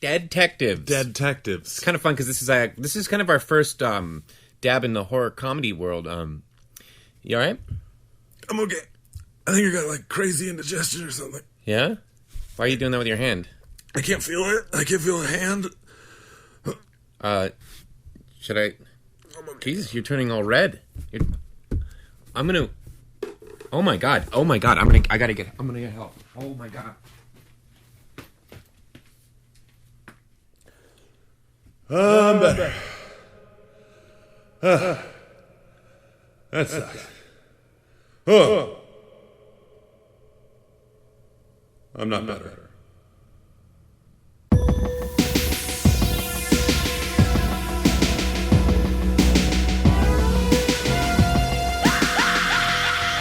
DeadTectives. DeadTectives. It's kind of fun because this is kind of our first dab in the horror comedy world. You all right? I'm okay. I think you got like crazy indigestion or something. Yeah? Why are you doing that with your hand? I can't feel it. I can't feel a hand. Should I? Jesus, you're turning all red. I'm gonna. Oh my god. I'm gonna get help. Oh my god. I'm better. That sucks. Oh. I'm not better.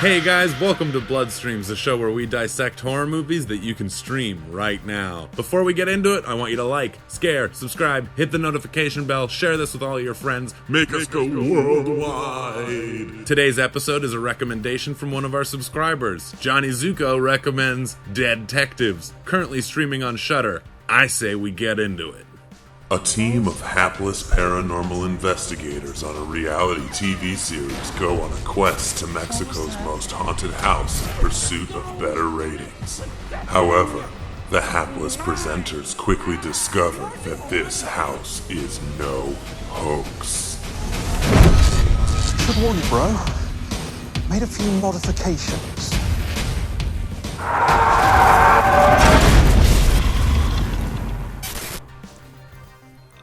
Hey guys, welcome to Bloodstreams, the show where we dissect horror movies that you can stream right now. Before we get into it, I want you to like, scare, subscribe, hit the notification bell, share this with all your friends, make us go worldwide. Today's episode is a recommendation from one of our subscribers. Johnny Zuko recommends DeadTectives, currently streaming on Shudder. I say we get into it. A team of hapless paranormal investigators on a reality TV series go on a quest to Mexico's most haunted house in pursuit of better ratings. However, the hapless presenters quickly discover that this house is no hoax. Good morning, bro. Made a few modifications.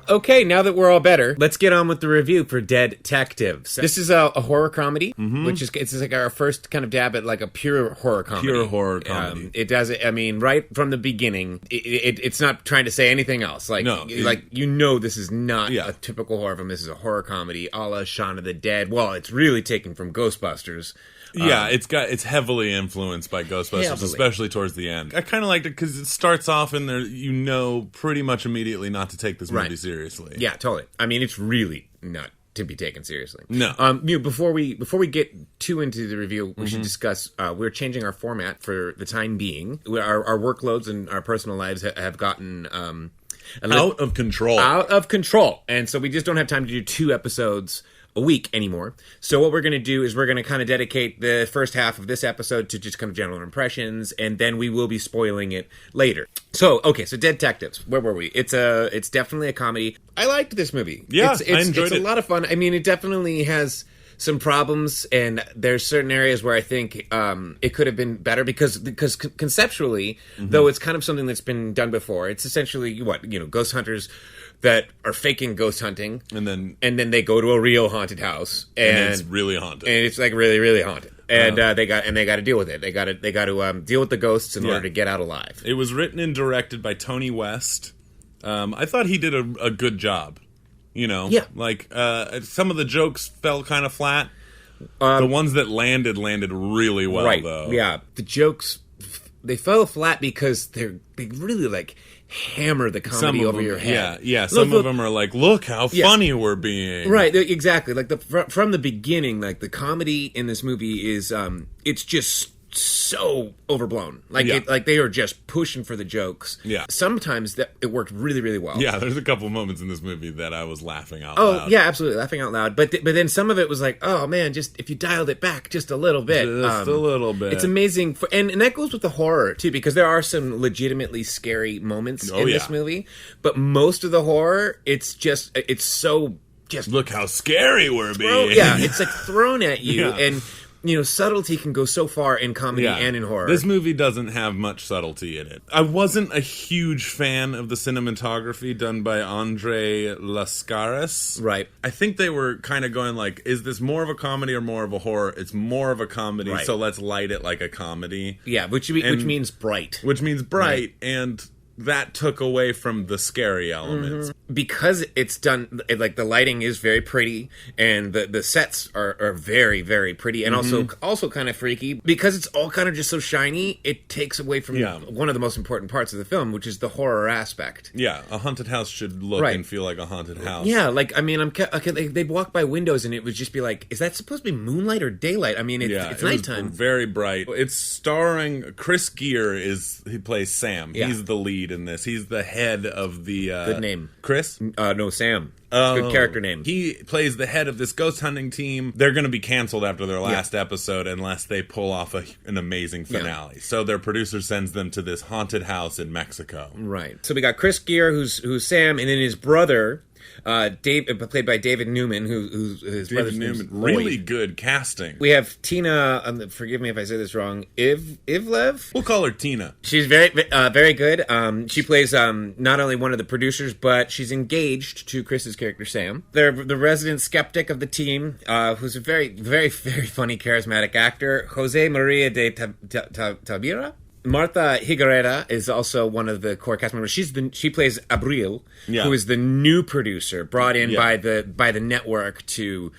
Okay, now that we're all better, let's get on with the review for DeadTectives. This is a horror comedy, which is it's like our first kind of dab at like a pure horror comedy. Pure horror comedy. It does it. I mean, right from the beginning, it's not trying to say anything else. Like, no, this is not a typical horror film. This is a horror comedy, a la Shaun of the Dead. Well, it's really taken from Ghostbusters. Yeah, it's heavily influenced by Ghostbusters, especially towards the end. I kind of liked it because it starts off in there, pretty much immediately not to take this movie seriously. Yeah, totally. I mean, it's really not to be taken seriously. No. Before we get too into the review, we should discuss. We're changing our format for the time being. Our workloads and our personal lives have gotten out of control. And so we just don't have time to do 2 episodes a week anymore. So what we're going to do is we're going to kind of dedicate the first half of this episode to just kind of general impressions, and then we will be spoiling it later. So DeadTectives, where were we? It's definitely a comedy. I liked this movie. Yeah, I enjoyed it. It's a lot of fun. I mean, it definitely has some problems, and there's certain areas where I think it could have been better because conceptually, though it's kind of something that's been done before, it's essentially ghost hunters that are faking ghost hunting, and then they go to a real haunted house, and it's really haunted, and it's like really, really haunted, and they got to deal with it. They got to deal with the ghosts in order to get out alive. It was written and directed by Tony West. I thought he did a good job. Some of the jokes fell kind of flat. The ones that landed really well, though. Yeah, the jokes they fell flat because they really hammer the comedy over your head. Yeah. Some of them are like, look how funny we're being. Right, exactly. Like from the beginning, like the comedy in this movie is it's just so overblown. Like they are just pushing for the jokes. Yeah. Sometimes it worked really, really well. Yeah, there's a couple moments in this movie that I was laughing out loud. Oh, yeah, absolutely, laughing out loud. But then some of it was like, oh man, just if you dialed it back just a little bit. Just a little bit. It's amazing. And that goes with the horror, too, because there are some legitimately scary moments in this movie. But most of the horror, it's so just... Look how scary we're being. Yeah, it's like thrown at you, and... subtlety can go so far in comedy and in horror. This movie doesn't have much subtlety in it. I wasn't a huge fan of the cinematography done by Andre Lascaris. Right. I think they were kind of going like, is this more of a comedy or more of a horror? It's more of a comedy, so let's light it like a comedy. Yeah, which means bright. Which means bright, and... that took away from the scary elements. Because it's done, like the lighting is very pretty, and the sets are very, very pretty, and also kind of freaky. Because it's all kind of just so shiny, it takes away from one of the most important parts of the film, which is the horror aspect. Yeah, a haunted house should look and feel like a haunted house. Yeah, like, I mean, they'd walk by windows, and it would just be like, is that supposed to be moonlight or daylight? I mean, it's nighttime. Very bright. It's starring Chris Geere, he plays Sam. He's the lead lead in this. He's the head of the... Good name. Chris? No, Sam. Oh, good character name. He plays the head of this ghost hunting team. They're going to be canceled after their last episode unless they pull off an amazing finale. Yeah. So their producer sends them to this haunted house in Mexico. Right. So we got Chris Geere, who's Sam, and then his brother... Dave, played by David Newman, who's his brother's name. Really good casting. We have Tina. Forgive me if I say this wrong. Ivlev. We'll call her Tina. She's very good. She plays not only one of the producers, but she's engaged to Chris's character Sam. They're the resident skeptic of the team, who's a very, very, very funny, charismatic actor, Jose Maria de Tavira. Martha Higareda is also one of the core cast members. She plays Abril, who is the new producer brought in by the network to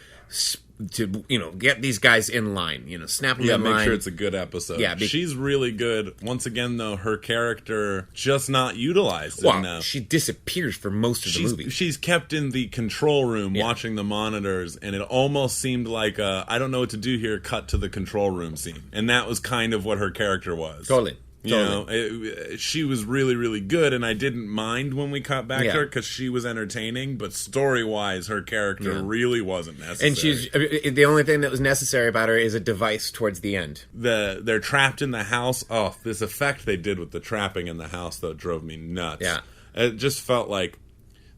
get these guys in line, snap them in line. Make sure it's a good episode. Yeah, she's really good. Once again, though, her character just not utilized enough. She disappears for most of the movie. She's kept in the control room watching the monitors, and it almost seemed like I don't know what to do here, cut to the control room scene. And that was kind of what her character was. Totally. She was really, really good, and I didn't mind when we cut back to her because she was entertaining, but story-wise, her character really wasn't necessary. And the only thing that was necessary about her is a device towards the end. They're trapped in the house. Oh, this effect they did with the trapping in the house, though, drove me nuts. Yeah. It just felt like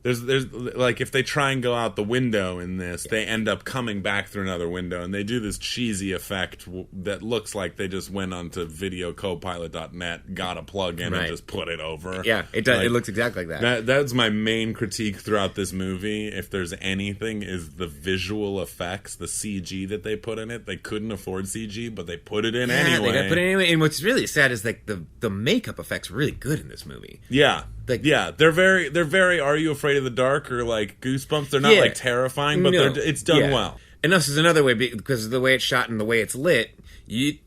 there's like if they try and go out the window in this, they end up coming back through another window, and they do this cheesy effect that looks like they just went onto videocopilot.net, got a plug-in, and just put it over. Yeah, it does. It looks exactly like that. That's my main critique throughout this movie. If there's anything, is the visual effects, the CG that they put in it. They couldn't afford CG, but they put it in anyway. They got to put it anyway. And what's really sad is like the makeup effects are really good in this movie. Yeah. They're very Are You Afraid of the Dark or like Goosebumps. They're not like terrifying, but it's done well. And this is another way, because of the way it's shot and the way it's lit, you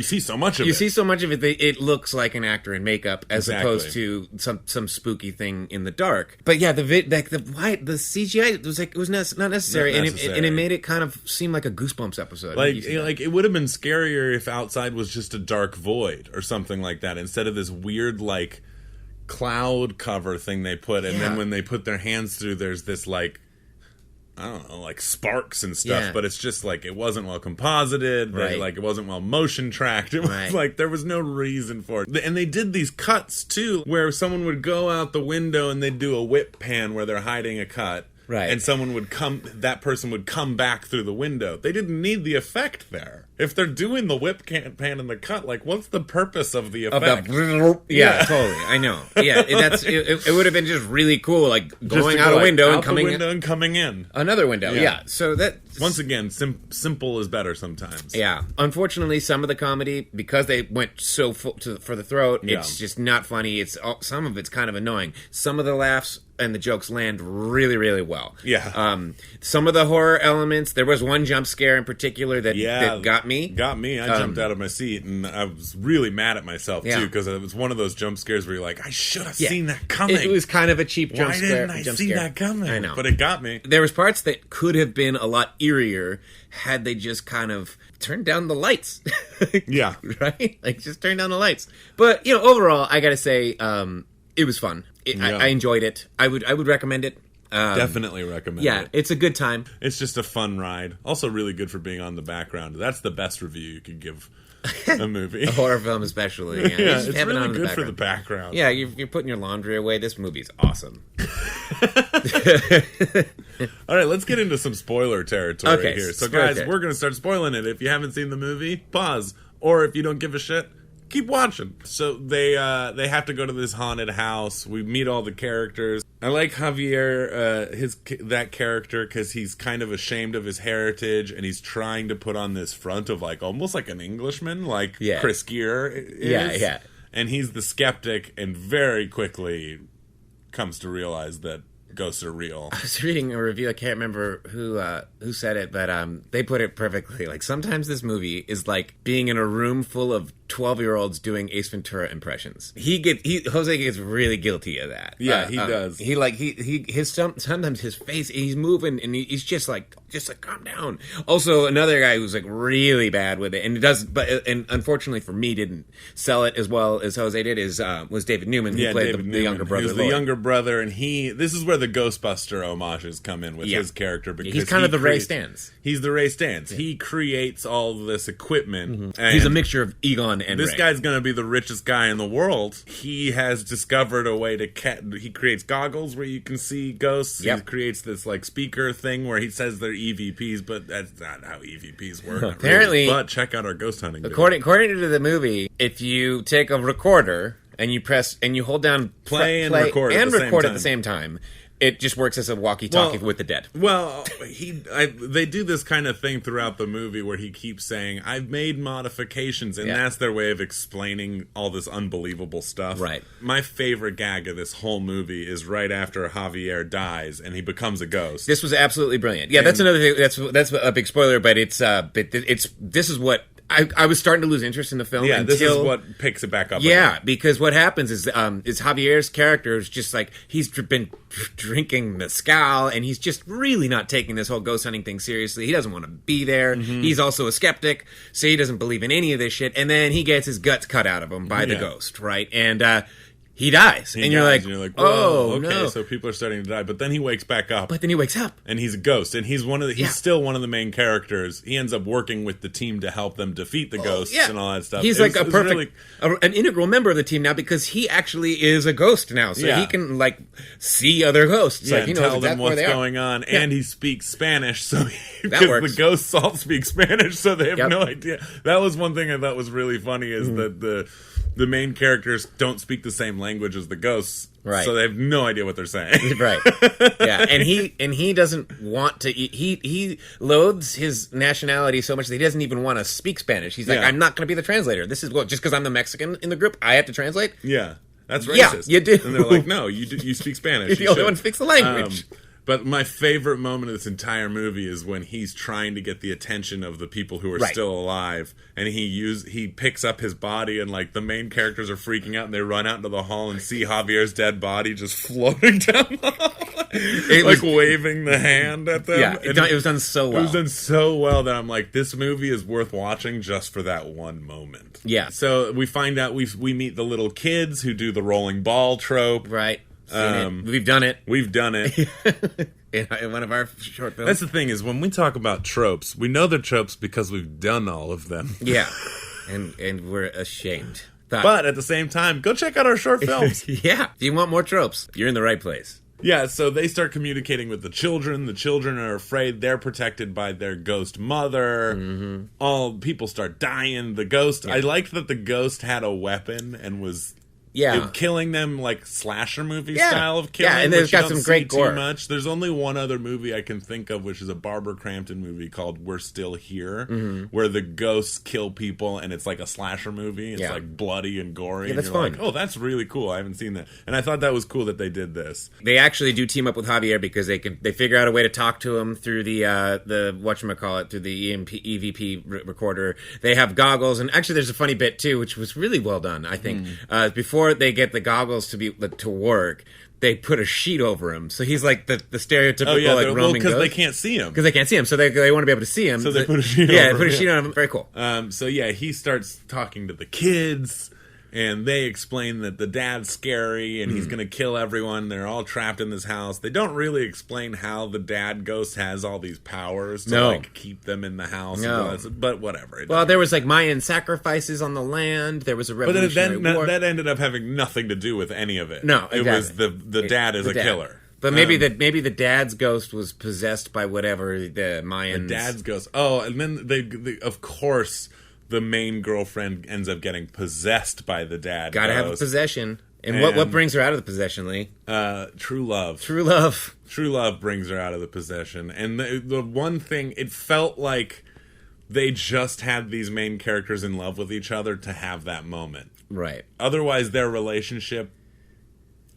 see so much of it. You see so much of it that it looks like an actor in makeup as opposed to some spooky thing in the dark. But yeah, the CGI was not necessary, and it made it kind of seem like a Goosebumps episode. Like it would have been scarier if outside was just a dark void or something like that instead of this weird like cloud cover thing they put, and then when they put their hands through, there's this like, I don't know, like sparks and stuff, but it's just like it wasn't well composited, like it wasn't well motion tracked. It was like there was no reason for it. And they did these cuts too, where someone would go out the window and they'd do a whip pan where they're hiding a cut. Right. And that person would come back through the window. They didn't need the effect there. If they're doing the whip pan and the cut, like, what's the purpose of the effect? Totally. I know. Yeah, it would have been just really cool, like going out a window and coming in. And coming in. Another window, yeah. So that... Once again, simple is better sometimes. Yeah. Unfortunately, some of the comedy, because they went so full for the throat, it's just not funny. Some of it's kind of annoying. Some of the laughs and the jokes land really, really well. Yeah. Some of the horror elements, there was one jump scare in particular that got me. Got me. I jumped out of my seat, and I was really mad at myself, too, because it was one of those jump scares where you're like, I should have seen that coming. It was kind of a cheap jump scare. Why didn't I see that coming? I know. But it got me. There was parts that could have been a lot eerier had they just kind of turned down the lights. Yeah. Right? Like, just turn down the lights. But, overall, I gotta say, it was fun. I enjoyed it. I would recommend it. Definitely recommend it. Yeah, it's a good time. It's just a fun ride. Also really good for being on the background. That's the best review you could give a movie. A horror film especially. Yeah, it's really good for the background. Yeah, you're putting your laundry away. This movie's awesome. All right, let's get into some spoiler territory here. So guys, we're going to start spoiling it. If you haven't seen the movie, pause. Or if you don't give a shit, keep watching. So they have to go to this haunted house. We meet all the characters. I like Javier, that character, because he's kind of ashamed of his heritage, and he's trying to put on this front of like almost like an Englishman, like Chris Geere is. Yeah. And he's the skeptic, and very quickly comes to realize that ghosts are real. I was reading a review. I can't remember who said it, but they put it perfectly. Like, sometimes this movie is like being in a room full of 12-year-olds doing Ace Ventura impressions. Jose gets really guilty of that. Yeah, he does. Sometimes his face, he's moving and he's just like calm down. Also, another guy who's like really bad with it and and unfortunately for me didn't sell it as well as Jose did was David Newman, who played the younger brother. He was the younger brother, and this is where the Ghostbuster homages come in with his character, because he's kind of the Ray Stantz. He's the Ray Stantz. Yeah. He creates all this equipment. And he's a mixture of Egon and this Ray. Guy's going to be the richest guy in the world. He has discovered a way to he creates goggles where you can see ghosts. Yep. He creates this like speaker thing where he says they're EVPs, but that's not how EVPs work. Apparently, but check out our ghost hunting. According to the movie, if you take a recorder and you press and you hold down play and record at the same time, it just works as a walkie-talkie with the dead. Well, they do this kind of thing throughout the movie where he keeps saying, I've made modifications, and that's their way of explaining all this unbelievable stuff. Right. My favorite gag of this whole movie is right after Javier dies and he becomes a ghost. This was absolutely brilliant. Yeah, that's another thing. That's a big spoiler, but this is what I was starting to lose interest in the film. Yeah, this is what picks it back up. Yeah, again. Because what happens is Javier's character is just like, he's been drinking mezcal, and he's just really not taking this whole ghost hunting thing seriously. He doesn't want to be there. Mm-hmm. He's also a skeptic, so he doesn't believe in any of this shit. And then he gets his guts cut out of him by the ghost, right? And he dies. You're like, oh, okay, no. So people are starting to die. But then he wakes back up. But then he wakes up. And he's a ghost. And he's still one of the main characters. He ends up working with the team to help them defeat the ghosts and all that stuff. He's like a perfect, an integral member of the team now, because he actually is a ghost now. So he can, like, see other ghosts. Yeah, like, he knows tell exactly them what's where they going on. Yeah. And he speaks Spanish. So because the ghosts all speak Spanish, so they have no idea. That was one thing I thought was really funny, is that the main characters don't speak the same language as the ghosts, right? So they have no idea what they're saying, right? Yeah, and he doesn't want to. He loathes his nationality so much that he doesn't even want to speak Spanish. He's like, I'm not going to be the translator. This is just because I'm the Mexican in the group, I have to translate. Yeah, that's racist. Yeah, you do. And they're like, no, you speak Spanish. You're the only one who speaks the language. But my favorite moment of this entire movie is when he's trying to get the attention of the people who are still alive, and he picks up his body, and like the main characters are freaking out, and they run out into the hall and see Javier's dead body just floating down the hall, waving the hand at them. Yeah, it was done so well. It was done so well that I'm like, this movie is worth watching just for that one moment. Yeah. So we find out we meet the little kids who do the rolling ball trope. Right. We've done it. We've done it. in one of our short films. That's the thing, is when we talk about tropes, we know they're tropes because we've done all of them. Yeah. And we're ashamed. But at the same time, go check out our short films. Yeah. If you want more tropes, you're in the right place. Yeah, so they start communicating with the children. The children are afraid they're protected by their ghost mother. Mm-hmm. All people start dying. The ghost... Yeah. I liked that the ghost had a weapon and was... Yeah, killing them like slasher movie style of killing. Yeah, and there's got some great gore. Too much. There's only one other movie I can think of, which is a Barbara Crampton movie called We're Still Here, where the ghosts kill people, and it's like a slasher movie. It's like bloody and gory. Yeah, that's and you're fun. Like, oh, that's really cool. I haven't seen that, and I thought that was cool that they did this. They actually do team up with Javier because they figure out a way to talk to him through the whatchamacallit, through the EVP recorder. They have goggles, and actually there's a funny bit too, which was really well done. I think before they get the goggles to work, they put a sheet over him, so he's like the stereotypical roaming because ghost. they can't see him. Because they can't see him, so they want to be able to see him. So they put a sheet over him. Yeah, they put a sheet on him. Very cool. So yeah, he starts talking to the kids, and they explain that the dad's scary and he's going to kill everyone. They're all trapped in this house. They don't really explain how the dad ghost has all these powers to like keep them in the house. No. But whatever. Well, there was like Mayan sacrifices on the land. There was a revolutionary war. That ended up having nothing to do with any of it. No, exactly. It was the dad is a killer. But maybe the dad's ghost was possessed by whatever the Mayans. The dad's ghost. Oh, and then they of course, the main girlfriend ends up getting possessed by the dad. Gotta have a possession. And what brings her out of the possession, Lee? True love. True love. True love brings her out of the possession. And the one thing, it felt like they just had these main characters in love with each other to have that moment. Right. Otherwise, their relationship,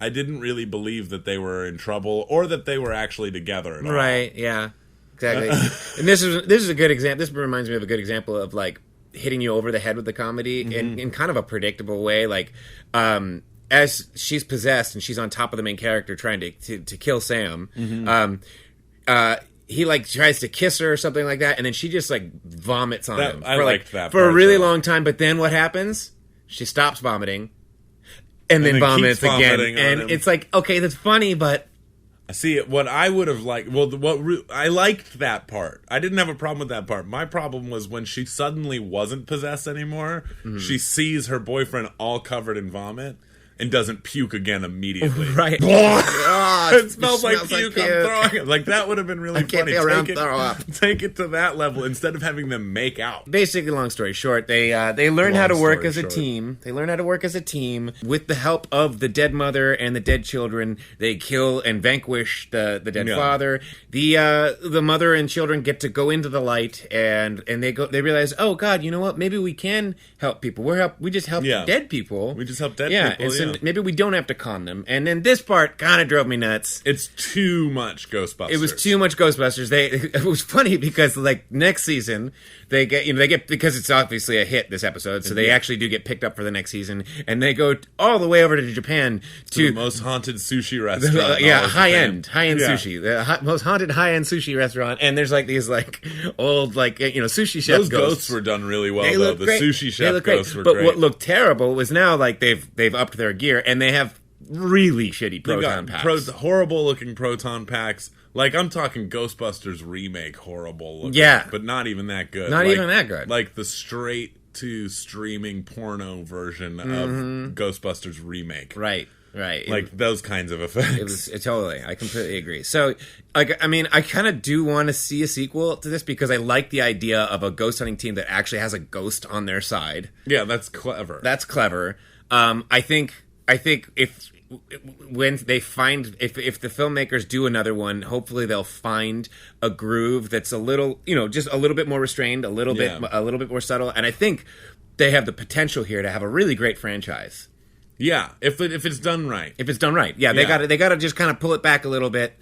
I didn't really believe that they were in trouble or that they were actually together at all. Right, yeah. Exactly. And this is a good example. This reminds me of a good example of like hitting you over the head with the comedy in kind of a predictable way. Like, as she's possessed and she's on top of the main character trying to kill Sam, he like tries to kiss her or something like that, and then she just like vomits on him. I liked that for a part, really though. long time. But then what happens? She stops vomiting, and then vomits keeps again. vomiting on And him. it's like, okay, that's funny, but See, what I would have liked... Well, I liked that part. I didn't have a problem with that part. My problem was when she suddenly wasn't possessed anymore, she sees her boyfriend all covered in vomit and doesn't puke again immediately. right. It smells like puke. I'm throwing it. Like, that would have been really funny. Take it to that level instead of having them make out. Basically, long story short, they learn how to work as a team. They learn how to work as a team with the help of the dead mother and the dead children. They kill and vanquish the dead father. The mother and children get to go into the light, and they realize, oh God, you know what? Maybe we can help people. We just help dead people. We just help dead people. And so maybe we don't have to con them. And then this part kind of drove me nuts. It's too much Ghostbusters. It was too much Ghostbusters. It was funny because like next season they get because it's obviously a hit this episode, so they actually do get picked up for the next season, and they go all the way over to Japan to the most haunted sushi restaurant. high end sushi, the most haunted high end sushi restaurant. And there's like these like old sushi chef Those ghosts. ghosts were done really well. They though. look The great. sushi chef ghosts were but great. what looked terrible was now like they've upped their gear and they have really shitty proton packs. Horrible looking proton packs. Like, I'm talking Ghostbusters remake horrible looking. Yeah. But not even that good. Not even that good. Like the straight to streaming porno version of Ghostbusters remake. Right. Like those kinds of effects. It was totally. I completely agree. So, like, I mean, I kind of do want to see a sequel to this because I like the idea of a ghost hunting team that actually has a ghost on their side. Yeah, that's clever. That's clever. I think if the filmmakers do another one, hopefully they'll find a groove that's a little, just a little bit more restrained, a little bit more subtle, and I think they have the potential here to have a really great franchise. Yeah, if it's done right. If it's done right, they got to just kind of pull it back a little bit.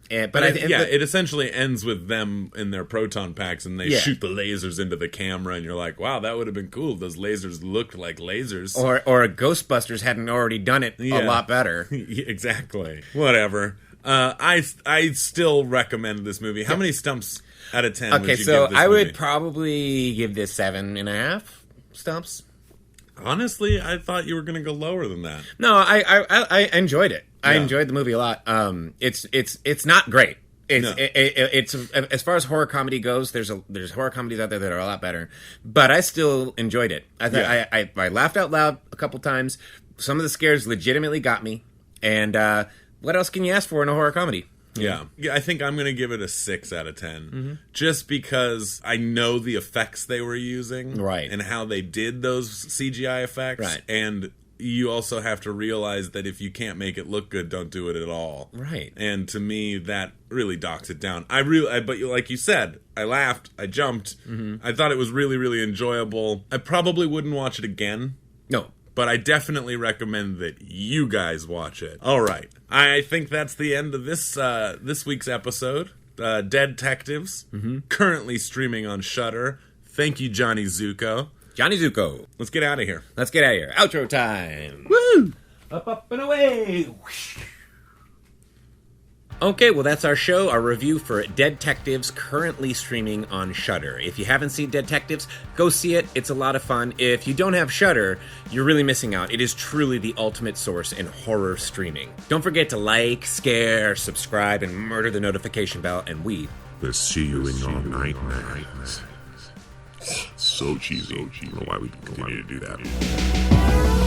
It essentially ends with them in their proton packs, and they shoot the lasers into the camera, and you're like, "Wow, that would have been cool. Those lasers looked like lasers." Or Ghostbusters hadn't already done it a lot better. Exactly. Whatever. I still recommend this movie. How many stumps out of 10? Okay, would you so give this I movie? would probably give this 7.5 stumps. Honestly, I thought you were going to go lower than that. No, I enjoyed it. I enjoyed the movie a lot. It's not great. It's as far as horror comedy goes. There's horror comedies out there that are a lot better, but I still enjoyed it. I laughed out loud a couple times. Some of the scares legitimately got me. And what else can you ask for in a horror comedy? Yeah, I think I'm going to give it a 6 out of 10. Just because I know the effects they were using. Right. And how they did those CGI effects. Right. And you also have to realize that if you can't make it look good, don't do it at all. Right. And to me, that really docks it down. But like you said, I laughed, I jumped. I thought it was really, really enjoyable. I probably wouldn't watch it again. No. But I definitely recommend that you guys watch it. All right. I think that's the end of this week's episode. DeadTectives, currently streaming on Shudder. Thank you, Johnny Zuko. Johnny Zuko. Let's get out of here. Outro time. Woo! Up and away. Whoosh. Okay, well, that's our show, our review for DeadTectives, currently streaming on Shudder. If you haven't seen DeadTectives, go see it. It's a lot of fun. If you don't have Shudder, you're really missing out. It is truly the ultimate source in horror streaming. Don't forget to like, share, subscribe, and murder the notification bell, and we We'll see you in your nightmares. So cheesy. I don't know why we continue to do that.